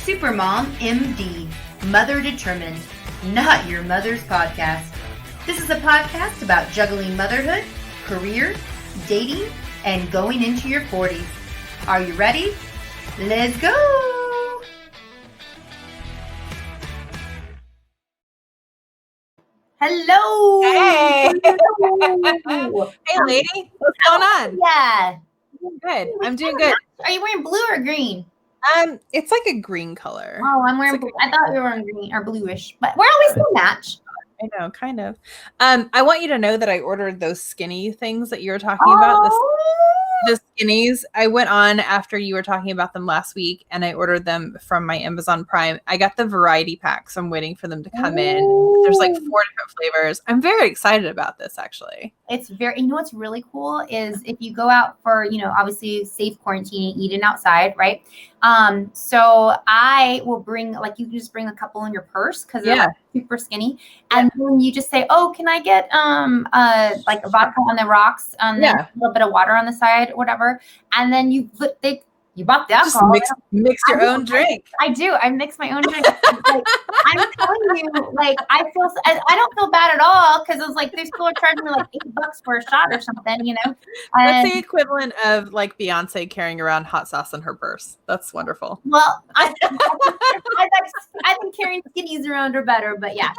Supermom MD, Mother Determined, not your mother's podcast. This is a podcast about juggling motherhood, career, dating, and going into your 40s. Are you ready? Let's go! Hello! Hey! Hello. Hey, lady. What's going on? Yeah. Good. I'm doing good. Are you wearing blue or green? It's like a green color. Oh, I'm wearing blue. I thought you were wearing green or bluish, but we're always still match. I know, kind of. I want you to know that I ordered those skinny things that you were talking about. The skinnies. I went on after you were talking about them last week, and I ordered them from my Amazon Prime. I got the variety pack, so I'm waiting for them to come in. There's like 4 different flavors. I'm very excited about this, actually. It's very, what's really cool is if you go out for, obviously safe quarantine, eating outside, right? So I will bring, like, you can just bring a couple in your purse because they're like super skinny. And then you just say, oh, can I get like a vodka on the rocks, then a little bit of water on the side, whatever. And then you bought the alcohol. Just mix your own drink. I do. I mix my own drink. Like, I'm telling you, like, I don't feel bad at all because it's like they're still charging me like $8 for a shot or something, That's the equivalent of like Beyonce carrying around hot sauce in her purse. That's wonderful. Well, I think carrying skinnies around are better, but yeah.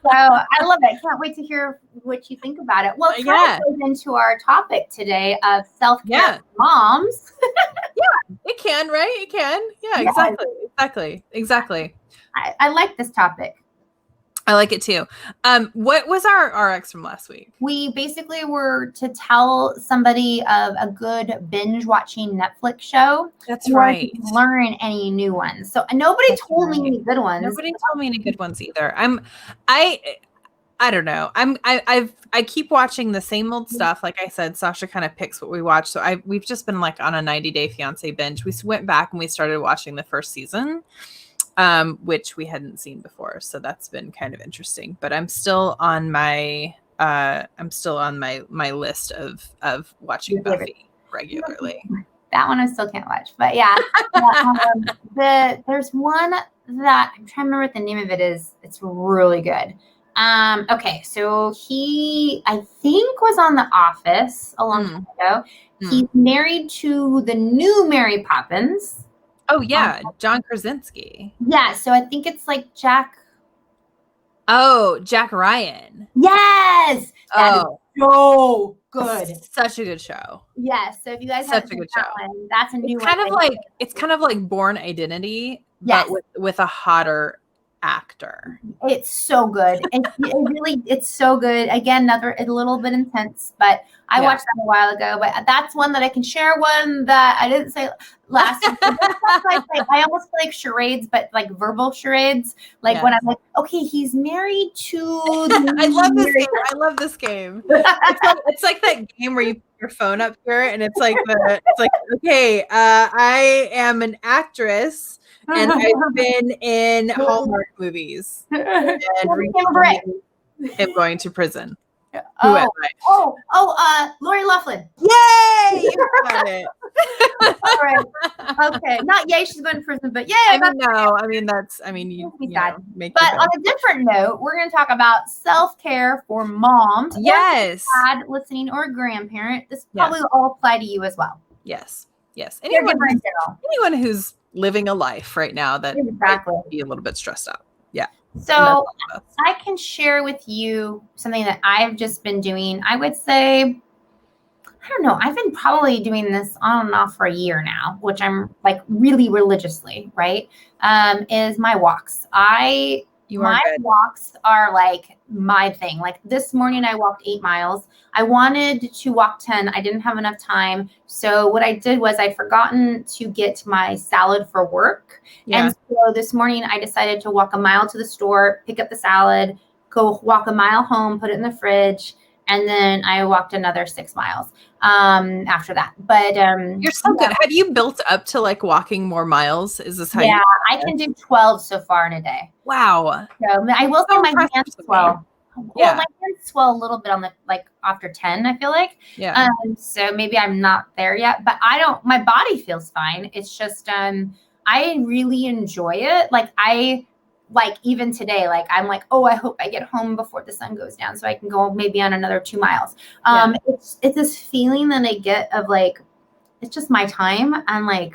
So I love it. Can't wait to hear what you think about it. Well, it kind of goes into our topic today of self-care for moms. It can, right? It can. Yeah, exactly. I like this topic. I like it too. What was our RX from last week? We basically were to tell somebody of a good binge watching Netflix show. That's right. Learn any new ones. So nobody told me any good ones. Nobody told me any good ones either. I don't know. I keep watching the same old stuff. Like I said, Sasha kind of picks what we watch. So we've just been like on a 90-day fiance binge. We went back and we started watching the first season, which we hadn't seen before. So that's been kind of interesting. But I'm still on my list of watching Buffy regularly. That one I still can't watch. But yeah, there's one that I'm trying to remember what the name of it is. It's really good. Okay, so he, I think, was on The Office a long time ago. He's married to the new Mary Poppins. Oh, yeah, John Krasinski. Yeah, so I think it's like Jack. Oh, Jack Ryan. Yes! That is so good. Such a good show. Yes, so if you guys have a good show. That's a new one. It's kind of like Born Identity, but with a hotter actor. It's so good. It's so good. Again, a little bit intense, but I watched that a while ago. But that's one that I can share. One that I didn't say last week. I almost play like charades, but like verbal charades. Like when I'm like, okay, he's married to. I love this game. I love this game. It's like that game where you put your phone up here, and it's like okay, I am an actress. And I've been in Hallmark movies. And I'm going to prison. Lori Loughlin. Yay! You got it. All right. Okay. Not yay, she's going to prison, but yay. You make. But on a different note, we're going to talk about self-care for moms. Yes. Dad listening or a grandparent. This probably will all apply to you as well. Yes. Anyone who's living a life right now that might be a little bit stressed out. Yeah. So I can share with you something that I've just been doing. I would say, I don't know, I've been probably doing this on and off for a year now, which I'm like really religiously, right? Is my walks. My walks are like my thing. Like this morning I walked 8 miles. I wanted to walk 10. I didn't have enough time. So what I did was I'd forgotten to get my salad for work. Yeah. And so this morning I decided to walk a mile to the store, pick up the salad, go walk a mile home, put it in the fridge. And then I walked another 6 miles after that. But you're so good. Have you built up to like walking more miles? Is this how you I can do 12 so far in a day. Wow. So I will say my hands swell. Well, my hands swell a little bit on the after 10, I feel like. So maybe I'm not there yet. But my body feels fine. It's just I really enjoy it. Like even today, like I'm like, oh, I hope I get home before the sun goes down so I can go maybe on another 2 miles. It's this feeling that I get of like, it's just my time. And like,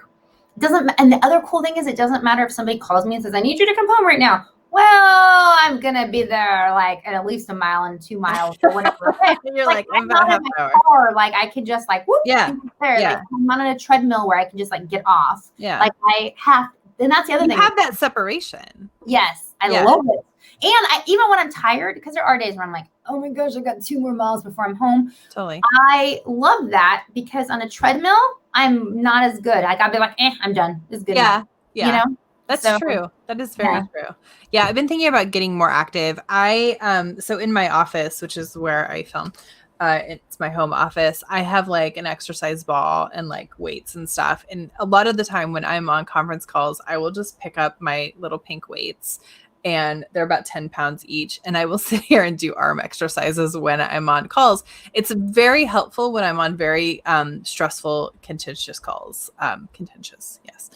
and the other cool thing is it doesn't matter if somebody calls me and says, I need you to come home right now. Well, I'm going to be there like at least 1 mile and 2 miles or whatever. You're like I'm not in my car. Like I could just like, whoop, there. Like I'm not on a treadmill where I can just like get off. Yeah. Like I have, and that's the other thing. You have that separation. Yes. I love it. And even when I'm tired, because there are days where I'm like, oh my gosh, I got 2 more miles before I'm home. Totally. I love that because on a treadmill, I'm not as good. Like I'll be like, I'm done. It's good. Yeah. Yeah. You know? That's true. That is very true. Yeah. I've been thinking about getting more active. So in my office, which is where I film, it's my home office, I have like an exercise ball and like weights and stuff. And a lot of the time when I'm on conference calls, I will just pick up my little pink weights, and they're about 10 pounds each. And I will sit here and do arm exercises when I'm on calls. It's very helpful when I'm on very stressful, contentious calls. Yes.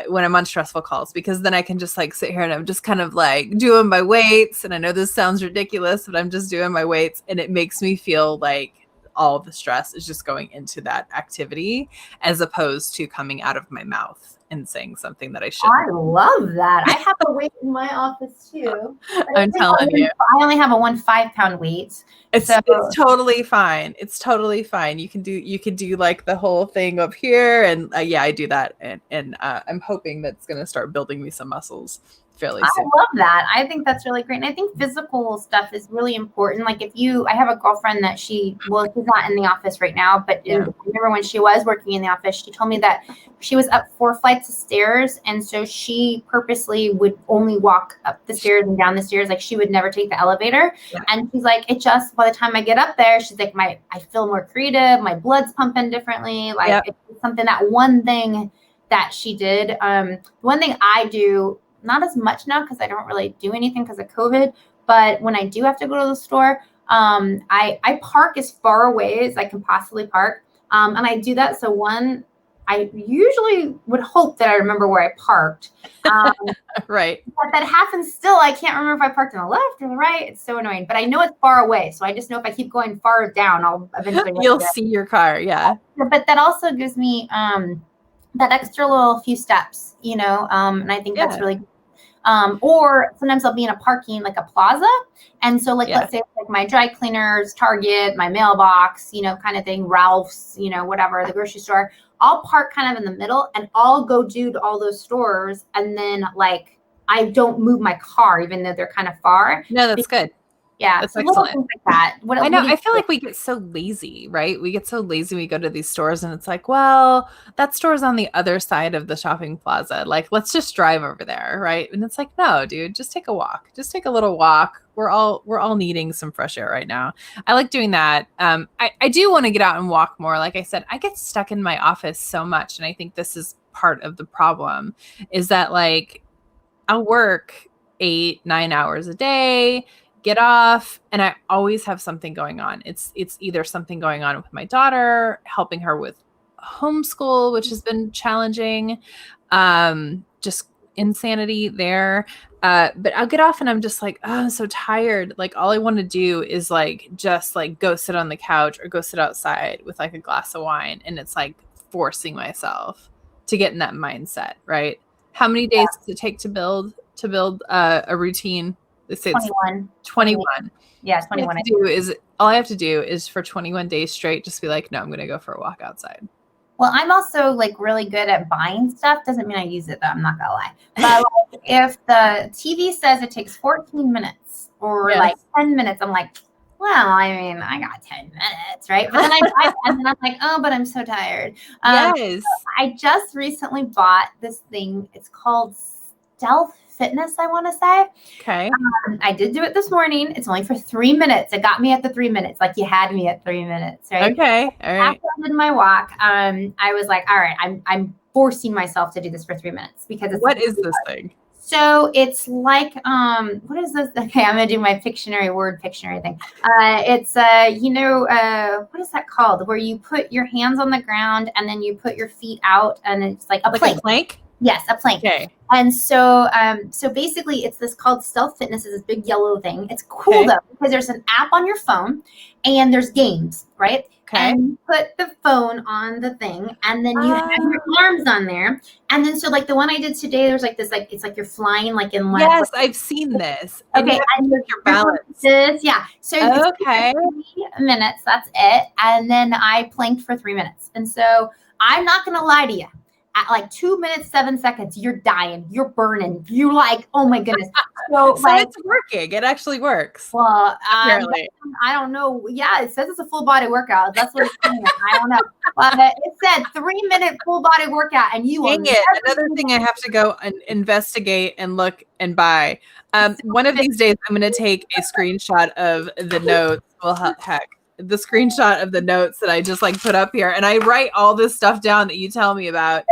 When I'm on stressful calls, because then I can just like sit here and I'm just kind of like doing my weights. And I know this sounds ridiculous, but I'm just doing my weights. And it makes me feel like all the stress is just going into that activity as opposed to coming out of my mouth and saying something that I shouldn't. I love that. I have a weight in my office too. I'm telling you. I only have a 5-pound weight. It's totally fine. It's totally fine. You can do like the whole thing up here. And I do that. And I'm hoping that's going to start building me some muscles fairly soon. I love that. I think that's really great. And I think physical stuff is really important. Like I have a girlfriend that she's not in the office right now, but I remember when she was working in the office, she told me that she was up 4 flights of stairs. And so she purposely would only walk up the stairs and down the stairs. Like she would never take the elevator. Yeah. And she's like, by the time I get up there, she's like, I feel more creative. My blood's pumping differently. Like it's something, that one thing that she did. One thing I do, not as much now because I don't really do anything because of COVID. But when I do have to go to the store, I park as far away as I can possibly park. And I do that. So I usually would hope that I remember where I parked. Right. But that happens still. I can't remember if I parked on the left or the right. It's so annoying. But I know it's far away. So I just know if I keep going far down, I'll eventually You'll see your car. Yeah. But that also gives me that extra little few steps, and I think that's really good. Or sometimes I'll be in a parking, like a plaza. And so let's say like my dry cleaners, Target, my mailbox, kind of thing, Ralph's, whatever, the grocery store, I'll park kind of in the middle and I'll go do to all those stores. And then like, I don't move my car, even though they're kind of far. No, that's good. Yeah. That's excellent. Things like that. I know. I feel like we get so lazy, right? We get so lazy. We go to these stores and it's like, well, that store's on the other side of the shopping plaza. Like, let's just drive over there. Right. And it's like, no, dude, just take a walk. Just take a little walk. We're all needing some fresh air right now. I like doing that. I do want to get out and walk more. Like I said, I get stuck in my office so much. And I think this is part of the problem is that like I'll work 8-9 hours a day, get off, and I always have something going on. It's either something going on with my daughter, helping her with homeschool, which has been challenging, just insanity there. But I'll get off and I'm just like, oh, I'm so tired. Like all I want to do is like just like go sit on the couch or go sit outside with like a glass of wine. And it's like forcing myself to get in that mindset, right? How many days does it take to build a routine? They say 21. 21. Yeah, 21. All I have to do is for 21 days straight, just be like, no, I'm going to go for a walk outside. Well, I'm also like really good at buying stuff. Doesn't mean I use it though. I'm not gonna lie. But like, if the TV says it takes 14 minutes or like 10 minutes, I'm like, well, I mean, I got 10 minutes, right? But then and then I'm like, oh, but I'm so tired. Yes. So I just recently bought this thing. It's called Stealth Fitness, I want to say. Okay. I did do it this morning. It's only for 3 minutes. It got me at the 3 minutes. Like you had me at 3 minutes, right? Okay. All right. After I did my walk, I was like, all right, I'm forcing myself to do this for 3 minutes because it's what is this thing? So it's like, what is this? Okay, I'm gonna do my word Pictionary thing. It's what is that called? Where you put your hands on the ground and then you put your feet out and it's like a plank. A plank? Yes, a plank. Okay. And so, so basically, it's this called Stealth Fitness. Is this big yellow thing. It's cool though because there's an app on your phone, and there's games, right? Okay. And you put the phone on the thing, and then you have your arms on there, and then so like the one I did today, there's like this like it's like you're flying like in line. Yes, I've seen this. And okay, and your balance. Yeah. So okay, 3 minutes. That's it, and then I planked for 3 minutes, and so I'm not gonna lie to you. At like 2 minutes, 7 seconds, you're dying, you're burning, you're like, oh my goodness. So like, it's working. It actually works. Well, apparently. I don't know. Yeah, it says it's a full body workout. That's what it's saying. I don't know. But it said 3 minute full body workout, and you Dang it. Another thing I have to go and investigate and look and buy. One of these days, I'm going to take a screenshot of the notes. Well, heck. The screenshot of the notes that I just like put up here, and I write all this stuff down that you tell me about,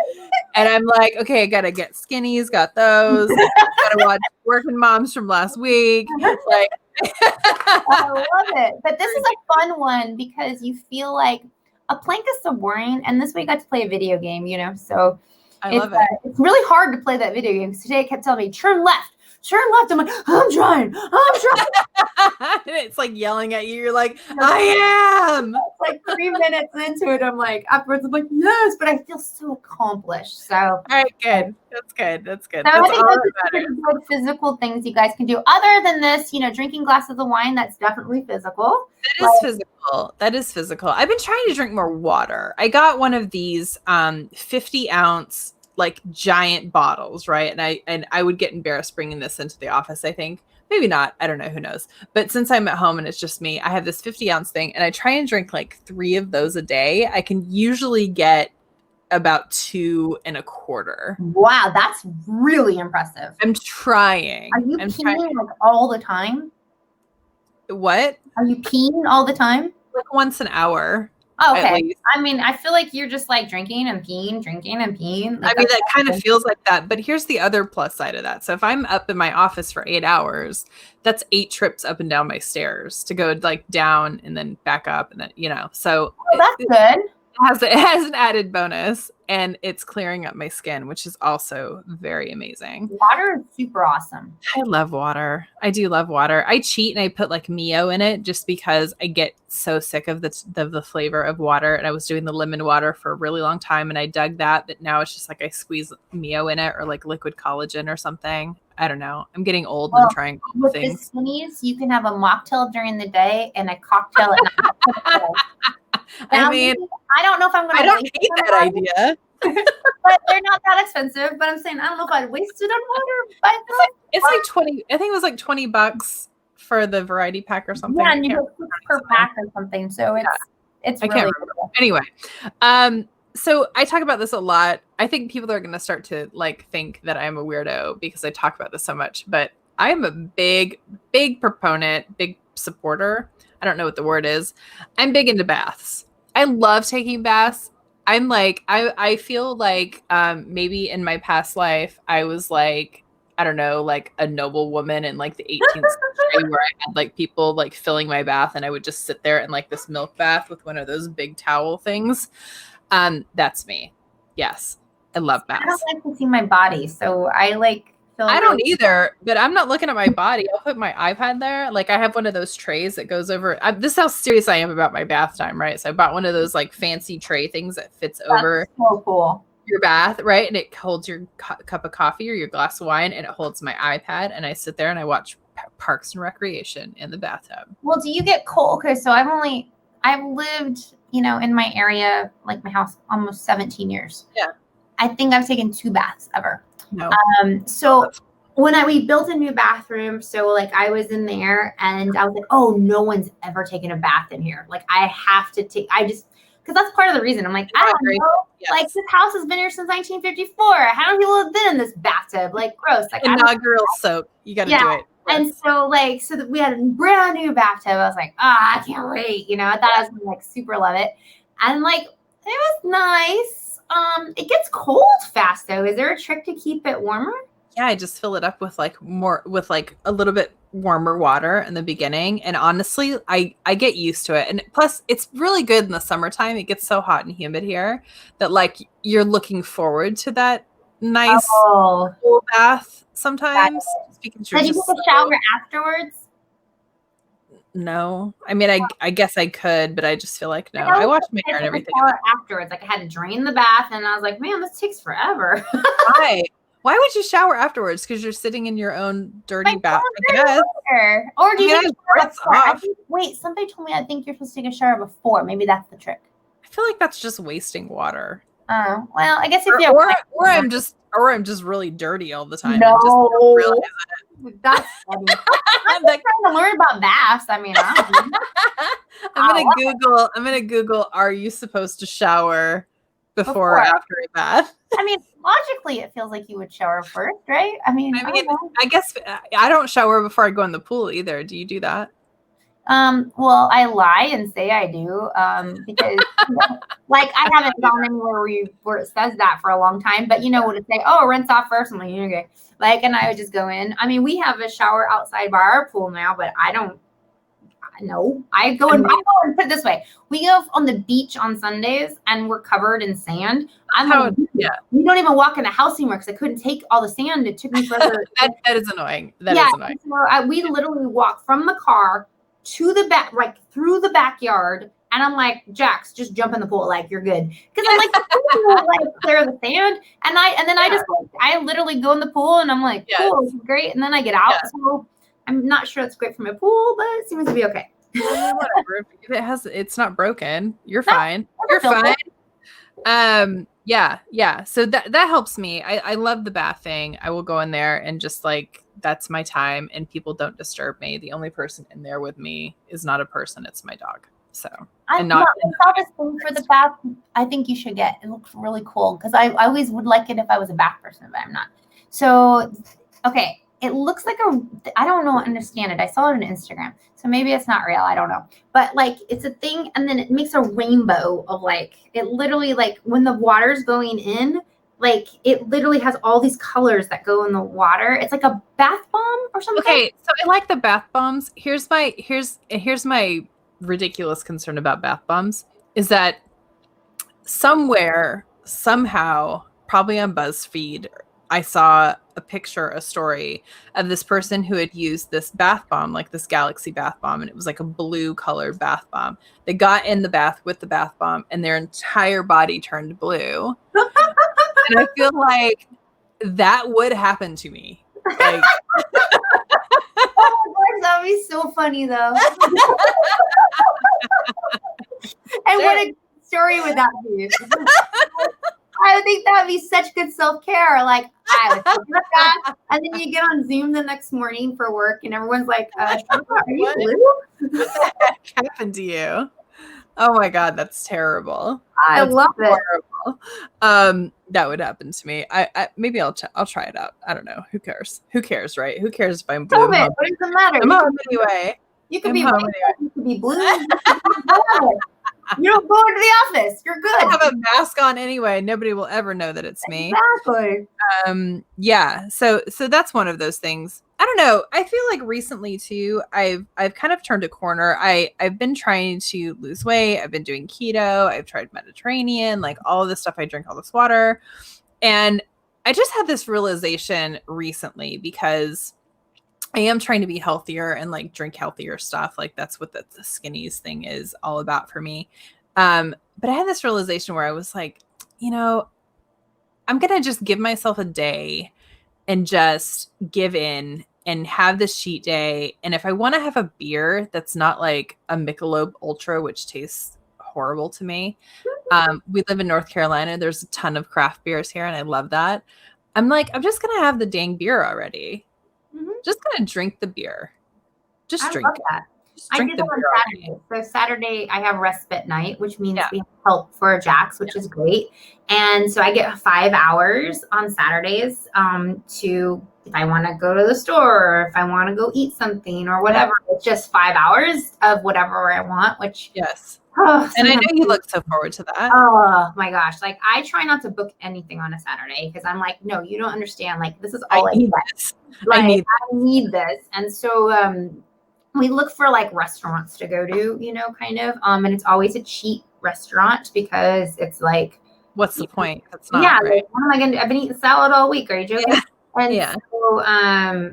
and I'm like, okay, I gotta get skinnies, got those, gotta watch Working Moms from last week. Like, I love it. But this is a fun one because you feel like a plank is so boring, and this way you got to play a video game, you know. So I love it. It's really hard to play that video game. So today it kept telling me turn left. I'm like, I'm trying. It's like yelling at you. You're like, I am. It's like 3 minutes into it. I'm like, afterwards, I'm like, yes, but I feel so accomplished. So, all right, good. That's good. That's good. So that's I think those are good physical things you guys can do. Other than this, you know, drinking glasses of wine, that's definitely physical. That is physical. That is physical. I've been trying to drink more water. I got one of these 50-ounce like giant bottles, right? And I would get embarrassed bringing this into the office, I think. Maybe not. I don't know. Who knows? But since I'm at home and it's just me, I have this 50-ounce thing, and I try and drink like 3 of those a day. I can usually get about 2 1/4. Wow, that's really impressive. I'm trying. Are you peeing like all the time? What? Are you peeing all the time? Like once an hour. Oh, okay. I mean, I feel like you're just like drinking and peeing, drinking and peeing. Like, I mean, that kind of feels like that. But here's the other plus side of that. So if I'm up in my office for 8 hours, that's 8 trips up and down my stairs to go like down and then back up. And then, you know, so that's good. It has an added bonus, and it's clearing up my skin, which is also very amazing. Water is super awesome. I love water. I do love water. I cheat and I put like Mio in it just because I get so sick of the flavor of water. And I was doing the lemon water for a really long time, and I dug that. But now it's just like I squeeze Mio in it or like liquid collagen or something. I don't know. I'm getting old and I'm trying all things. With the skinnies, you can have a mocktail during the day and a cocktail at night. I mean, I don't know if I'm going to. I don't hate that idea. But they're not that expensive. But I'm saying I don't know if I'd waste it on water. But it's like 20. I think it was like $20 for the variety pack or something. Yeah, and you get 6 per pack or something. So it's I really can't remember. Cool. Anyway, so I talk about this a lot. I think people are going to start to like think that I'm a weirdo because I talk about this so much. But I am a big proponent, big supporter. I don't know what the word is. I'm big into baths. I love taking baths. I'm like, I feel like maybe in my past life, I was like, I don't know, like a noble woman in like the 18th century where I had like people like filling my bath, and I would just sit there in like this milk bath with one of those big towel things. That's me. Yes. I love baths. I don't like to see my body. So I like, I don't either, but I'm not looking at my body. I'll put my iPad there. Like I have one of those trays that goes over. This is how serious I am about my bath time, right? So I bought one of those like fancy tray things that fits over so cool. your bath, right? And it holds your cup of coffee or your glass of wine, and it holds my iPad. And I sit there and I watch Parks and Recreation in the bathtub. Well, do you get cold? Okay, so I've lived, you know, in my area, like my house, almost 17 years. Yeah. I think I've taken 2 baths ever. No. So when we built a new bathroom, so like I was in there and I was like, oh, no one's ever taken a bath in here. Like I have to take, because that's part of the reason. I'm like, I don't know. Yes. Like this house has been here since 1954. How many people have been in this bathtub? Like gross. Like inaugural soap. You got to do it. And so we had a brand new bathtub. I was like, I can't wait. You know, I thought I was gonna like super love it. And like, it was nice. It gets cold fast though. Is there a trick to keep it warmer? Yeah, I just fill it up with like a little bit warmer water in the beginning. And honestly, I get used to it. And plus it's really good in the summertime. It gets so hot and humid here that like you're looking forward to that nice Oh, cool bath got sometimes. it. Because So you're do you just take a shower afterwards? no. I mean, I guess I could, but I just feel like no. Like I I was wash my gonna hair and take a everything. shower afterwards. Like I had to drain the bath, and I was like, man, this takes forever. Why? Why would you shower afterwards? Because you're sitting in your own dirty My bath. I phone guess. water. Or do I you mean, take a it shower rinse before? off. Wait, somebody told me I think you're supposed to take a shower before. Maybe that's the trick. I feel like that's just wasting water. Oh, well, I guess if you have Or I'm just really dirty all the time and just don't no, realize that's funny. I'm that. just trying to learn about baths. I mean, I don't know. I'm gonna Google, are you supposed to shower before or Before. after a bath? I mean, logically, it feels like you would shower first, right? I mean, I don't know. I guess I don't shower before I go in the pool either. Do you do that? Well, I lie and say I do, because like I haven't gone anywhere where it says that for a long time. But would it say, "Oh, rinse off first?" I'm like, okay. Like, and I would just go in. I mean, we have a shower outside by our pool now, but I don't. No, I go and put it this way: we go on the beach on Sundays, and we're covered in sand. We don't even walk in the house anymore because I couldn't take all the sand. It took me further. that is annoying. That is annoying. So we literally walk from the car to the back, like through the backyard, and I'm like, Jax, just jump in the pool, like you're good, because I'm like, like clear the sand, and then I literally go in the pool, and I'm like, cool, this is great, and then I get out. So I'm not sure it's great for my pool, but it seems to be okay. Whatever. If it's not broken, you're fine. You're fine. Yeah. So that helps me. I love the bath thing. I will go in there and just like, that's my time and people don't disturb me. The only person in there with me is not a person, it's my dog. So I saw this thing for the bath. I think you should get. It looks really cool because I always would like it if I was a bath person, but I'm not. So okay. It looks like I don't know, understand it. I saw it on Instagram. So maybe it's not real. I don't know. But like, it's a thing. And then it makes a rainbow of like, it literally like when the water's going in, like it literally has all these colors that go in the water. It's like a bath bomb or something. Okay. So I like the bath bombs. Here's my ridiculous concern about bath bombs is that somewhere, somehow, probably on BuzzFeed, I saw a story of this person who had used this bath bomb, like this Galaxy bath bomb, and it was like a blue colored bath bomb. They got in the bath with the bath bomb and their entire body turned blue. And I feel like that would happen to me. Like, oh my gosh, that would be so funny though. And what a story would that be? I think that would be such good self-care. Like, I was thinking of that. And then you get on Zoom the next morning for work and everyone's like, are you blue? What the heck happened to you? Oh my God, that's terrible. That's love horrible. That would happen to me. I maybe I'll try it out. I don't know. Who cares? Who cares, right? Who cares if I'm blue? What does it matter? I'm home anyway. You could be white, you could be blue. You don't go into the office. You're good. I have a mask on anyway. Nobody will ever know that it's me. Exactly. Yeah. So that's one of those things. I don't know. I feel like recently too, I've kind of turned a corner. I've been trying to lose weight. I've been doing keto. I've tried Mediterranean, like all of this stuff. I drink all this water. And I just had this realization recently because I am trying to be healthier and like drink healthier stuff. Like that's what the skinnies thing is all about for me. But I had this realization where I was like, I'm going to just give myself a day and just give in and have this cheat day. And if I want to have a beer that's not like a Michelob Ultra, which tastes horrible to me. We live in North Carolina. There's a ton of craft beers here and I love that. I'm like, I'm just going to have the dang beer already. Just gonna drink the beer. Just drink love that. I did that on Saturday. So Saturday I have respite night, which means we have help for Jax, which is great. And so I get 5 hours on Saturdays to, if I want to go to the store or if I want to go eat something or whatever. It's just 5 hours of whatever I want, which and I know you look so forward to that. Oh my gosh. Like I try not to book anything on a Saturday because I'm like, no, you don't understand. Like this is all I need. Like, I need this. And so we look for like restaurants to go to, kind of. And it's always a cheap restaurant because it's like what's the point? That's not Yeah, right. like, what am I gonna do? I've been eating salad all week. Are you joking? Yeah. And Yeah.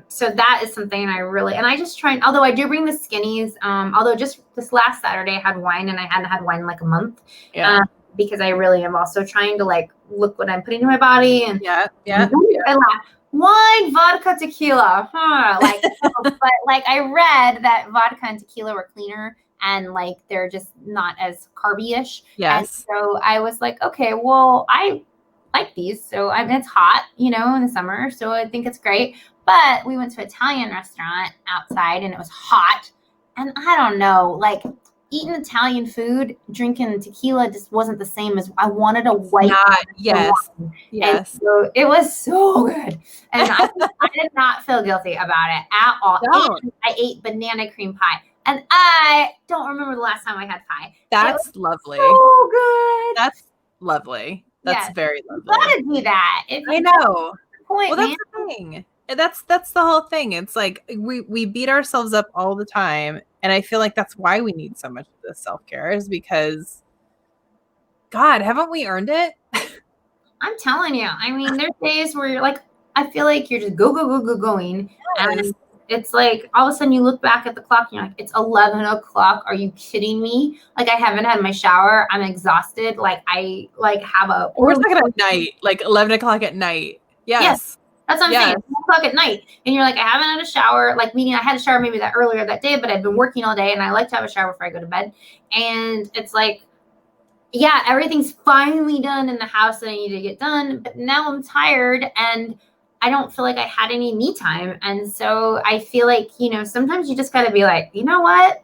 so that is something and I just try, although I do bring the skinnies, although just this last Saturday I had wine and I hadn't had wine in like a month. Yeah. Because I really am also trying to like look what I'm putting in my body and Yeah. I laugh. Wine, vodka, tequila, like, but like I read that vodka and tequila were cleaner and like they're just not as carby-ish. And Yes. so I was like, okay, well, I like these. So it's hot, in the summer. So I think it's great. But we went to an Italian restaurant outside and it was hot. And I don't know, like eating Italian food, drinking tequila just wasn't the same as I wanted a white. Yes. Wine. Yes. And so it was so good. And I did not feel guilty about it at all. And I ate banana cream pie. And I don't remember the last time I had pie. That's lovely. So good. That's lovely. That's very lovely. You gotta do that. I know. Point, well, that's the thing. That's the whole thing. It's like we beat ourselves up all the time, and I feel like that's why we need so much of this self-care is because, God, haven't we earned it? I'm telling you. I mean, there's days where you're like, I feel like you're just going, Yes. and it's like all of a sudden you look back at the clock and you're like, it's 11 o'clock. Are you kidding me? Like I haven't had my shower. I'm exhausted. Like I have a. We're talking at night, like 11 o'clock at night. Yes. That's what I'm saying. 1 o'clock at night. And you're like, I haven't had a shower. Like, meaning I had a shower maybe that earlier that day, but I've been working all day and I like to have a shower before I go to bed. And it's like, yeah, everything's finally done in the house that I need to get done. But now I'm tired and I don't feel like I had any me time. And so I feel like, sometimes you just got to be like, you know what?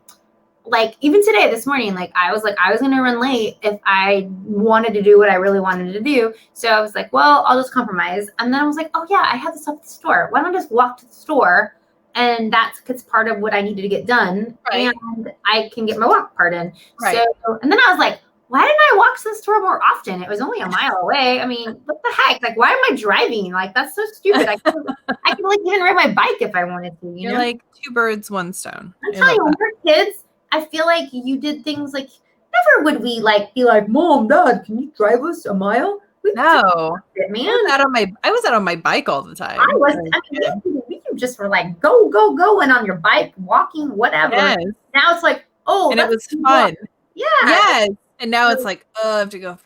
Like even today, this morning, like I was going to run late if I wanted to do what I really wanted to do. So I was like, well, I'll just compromise. And then I was like, oh yeah, I have this stuff at the store. Why don't I just walk to the store? And it's part of what I needed to get done. Right. And I can get my walk part in. Right. So, and then I was like, why didn't I walk to the store more often? It was only a mile away. I mean, what the heck? Like, why am I driving? Like, that's so stupid. I could like even ride my bike if I wanted to. You're like 2 birds, 1 stone. I'm telling you, when we're kids, I feel like you did things like never would we like be like, Mom, Dad, can you drive us a mile? No, man. I was out on my bike all the time. You just were like, go, and on your bike, walking, whatever. Yes. Now it's like, and it was fun. Yeah. Yes. And now it's like, oh, I have to go,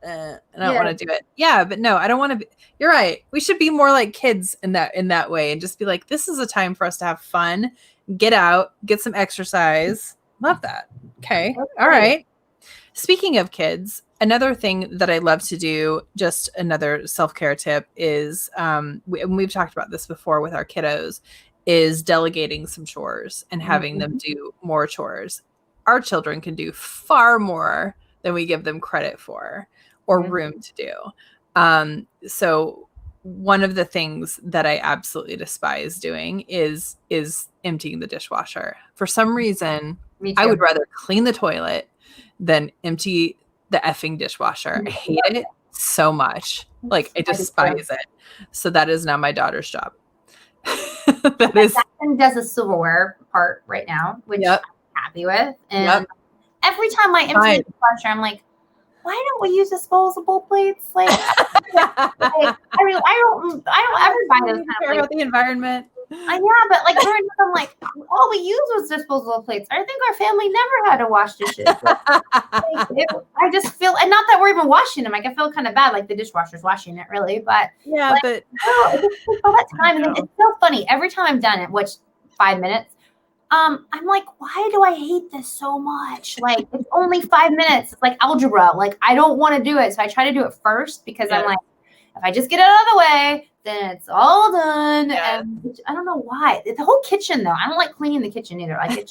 and I don't want to do it. Yeah, but no, I don't want to be. You're right. We should be more like kids in that way, and just be like, this is a time for us to have fun, get out, get some exercise. Love that. Okay. All right. Speaking of kids, another thing that I love to do, just another self-care tip is, we've talked about this before with our kiddos, is delegating some chores and having them do more chores. Our children can do far more than we give them credit for or room to do. So one of the things that I absolutely despise doing is emptying the dishwasher. For some reason, I would rather clean the toilet than empty the effing dishwasher. I hate it so much. Like I despise it. So that is now my daughter's job. Jackson does the silverware part right now, which I'm happy with. And every time I empty the dishwasher, I'm like, why don't we use disposable plates? Like, I don't ever buy those. Care about the environment. Yeah, but like I'm like, all we used was disposable plates. I think our family never had to wash dishes. I just feel, and not that we're even washing them. Like I feel kind of bad, like the dishwasher's washing it, really. But but it just takes all that time, and then it's so funny every time I'm done it, which 5 minutes. I'm like, why do I hate this so much? Like it's only 5 minutes. It's like algebra. Like I don't want to do it, so I try to do it first because I'm like, if I just get it out of the way, then it's all done. Yeah. And I don't know why. The whole kitchen, though. I don't like cleaning the kitchen either. Like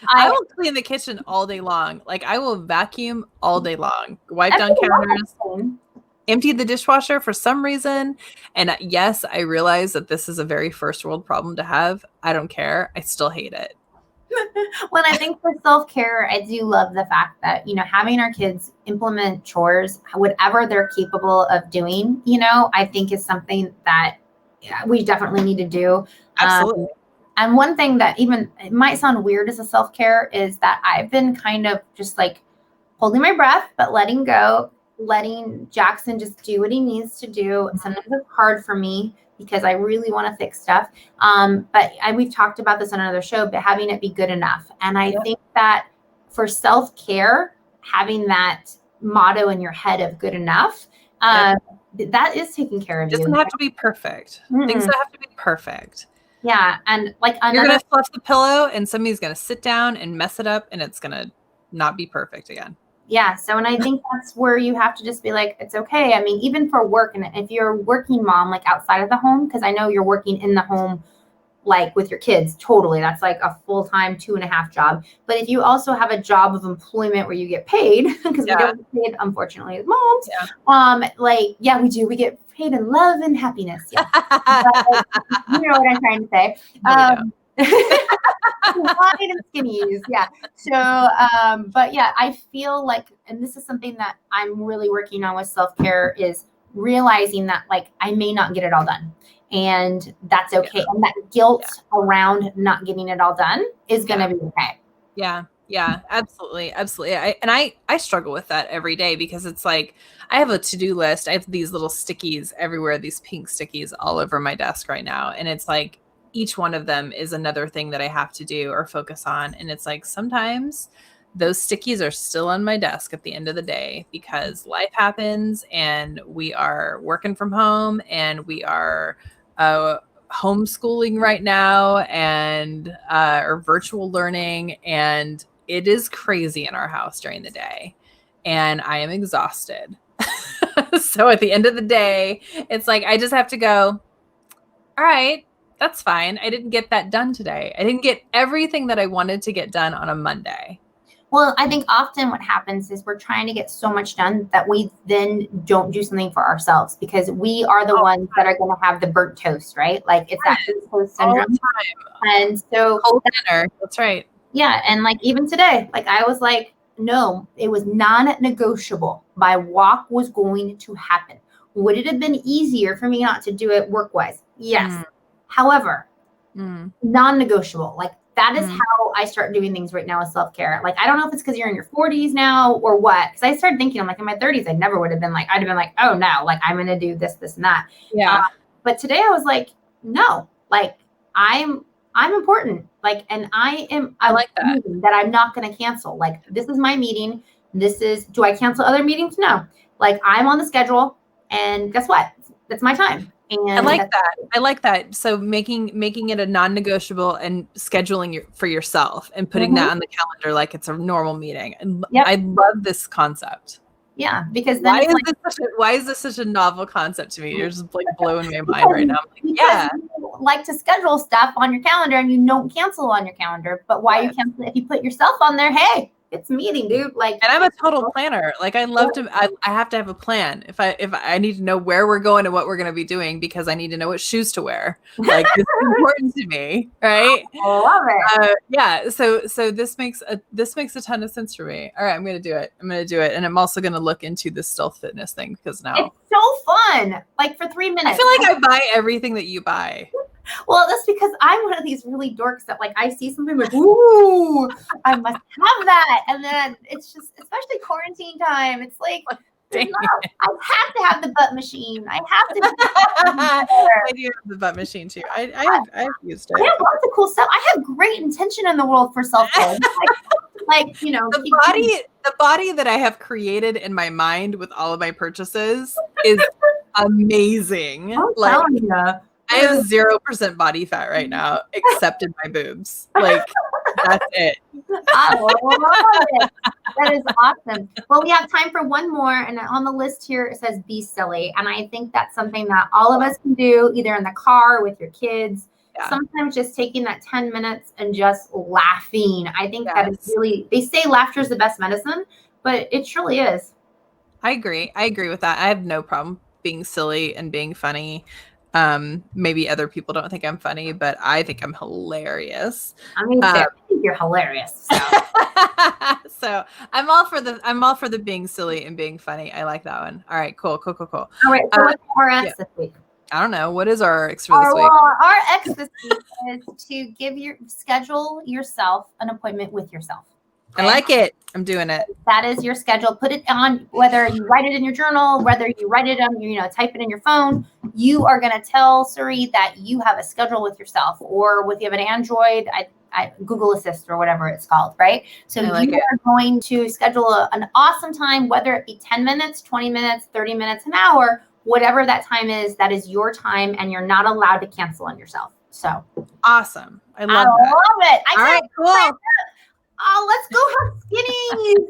I will clean the kitchen all day long. Like I will vacuum all day long, wipe down counters, empty the dishwasher for some reason. And yes, I realize that this is a very first world problem to have. I don't care. I still hate it. When I think for self-care, I do love the fact that, having our kids implement chores, whatever they're capable of doing, I think is something that we definitely need to do. Absolutely. And one thing that it might sound weird as a self-care is that I've been kind of just like holding my breath, but letting go letting Jackson just do what he needs to do. Sometimes it's hard for me because I really want to fix stuff. But we've talked about this on another show, but having it be good enough. And I think that for self-care, having that motto in your head of good enough, that is taking care of you. It doesn't have to be perfect. Things don't have to be perfect. Yeah. And like you're going to fluff the pillow and somebody's going to sit down and mess it up and it's going to not be perfect again. Yeah. So, and I think that's where you have to just be like, it's okay. I mean, even for work, and if you're a working mom, like outside of the home, because I know you're working in the home, like with your kids, totally. That's like a full-time 2.5 job. But if you also have a job of employment where you get paid, because we don't get paid, unfortunately, as moms, we do. We get paid in love and happiness. Yeah. But, you know what I'm trying to say. Wide and skinnies. Yeah. So, but yeah, I feel like, and this is something that I'm really working on with self-care, is realizing that like I may not get it all done. And that's okay. Yeah. And that guilt around not getting it all done is going to be okay. Yeah. Yeah, absolutely. Absolutely. I struggle with that every day because it's like, I have a to-do list. I have these little stickies everywhere, these pink stickies all over my desk right now. And it's like, each one of them is another thing that I have to do or focus on. And it's like, sometimes those stickies are still on my desk at the end of the day because life happens and we are working from home and we are homeschooling right now and or virtual learning, and it is crazy in our house during the day and I am exhausted. So at the end of the day, it's like I just have to go, all right, that's fine. I didn't get that done today. I didn't get everything that I wanted to get done on a Monday. Well, I think often what happens is we're trying to get so much done that we then don't do something for ourselves because we are the ones that are going to have the burnt toast, right? Like it's that burnt toast syndrome. And so cold dinner. That's right. Yeah. And like even today, like I was like, no, it was non-negotiable. My walk was going to happen. Would it have been easier for me not to do it work-wise? Yes. However, non-negotiable. Like that is how I start doing things right now with self-care. Like, I don't know if it's because you're in your 40s now or what. Because I started thinking, I'm like, in my 30s, I never would have been like, I'd have been like, oh no, like I'm going to do this, this, and that. Yeah. But today I was like, no, like I'm important. Like, and I like that I'm not going to cancel. Like, this is my meeting. Do I cancel other meetings? No. Like, I'm on the schedule, and guess what? That's my time. And I like that. I like that. So making it a non-negotiable and scheduling for yourself and putting that on the calendar like it's a normal meeting. And I love this concept. Yeah, because then why is this such a novel concept to me? You're just like blowing my mind right now. I'm like, yeah, you like to schedule stuff on your calendar and you don't cancel on your calendar. But why you cancel if you put yourself on there? Hey, it's a meeting, dude. Like, and I'm a total planner. Like, I love to. I have to have a plan. If I need to know where we're going and what we're going to be doing because I need to know what shoes to wear. Like, it's important to me, right? I love it. Yeah. So this makes a ton of sense for me. All right, I'm going to do it. And I'm also going to look into the stealth fitness thing because now it's so fun. Like for 3 minutes, I feel like I buy everything that you buy. Well, that's because I'm one of these really dorks that like I see something like, ooh, I must have that. And then it's just, especially quarantine time, it's like, I have to have the butt machine. I have to. I do have the butt machine too. I've used it. I have lots of cool stuff. I have great intention in the world for self-care. like, you know, the body that I have created in my mind with all of my purchases is amazing. I have 0% body fat right now, except in my boobs. Like, that's it. I love it. That is awesome. Well, we have time for one more. And on the list here, it says be silly. And I think that's something that all of us can do, either in the car with your kids. Yeah. Sometimes just taking that 10 minutes and just laughing. I think that is really, they say laughter is the best medicine, but it truly is. I agree with that. I have no problem being silly and being funny. Maybe other people don't think I'm funny, but I think I'm hilarious. I mean, I think you're hilarious. So. So I'm all for the being silly and being funny. I like that one. All right, cool. All right, so what's our X this week? I don't know. What is our X for this week? Our X this week is to schedule yourself an appointment with yourself. I like it. I'm doing it. That is your schedule. Put it on, whether you write it in your journal, whether you write it on, type it in your phone. You are going to tell Siri that you have a schedule with yourself, or if you have an Android, Google Assist or whatever it's called, right? So you are going to schedule an awesome time, whether it be 10 minutes, 20 minutes, 30 minutes, an hour, whatever that time is, that is your time, and you're not allowed to cancel on yourself. So awesome. I love it. All right, cool. Oh, let's go have skinnies.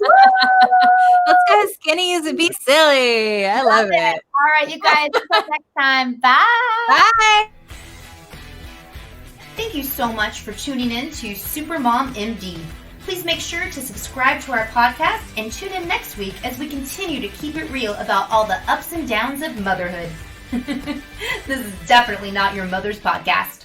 Let's go have skinnies and be silly. I love it. All right, you guys. Until next time. Bye. Bye. Thank you so much for tuning in to Supermom MD. Please make sure to subscribe to our podcast and tune in next week as we continue to keep it real about all the ups and downs of motherhood. This is definitely not your mother's podcast.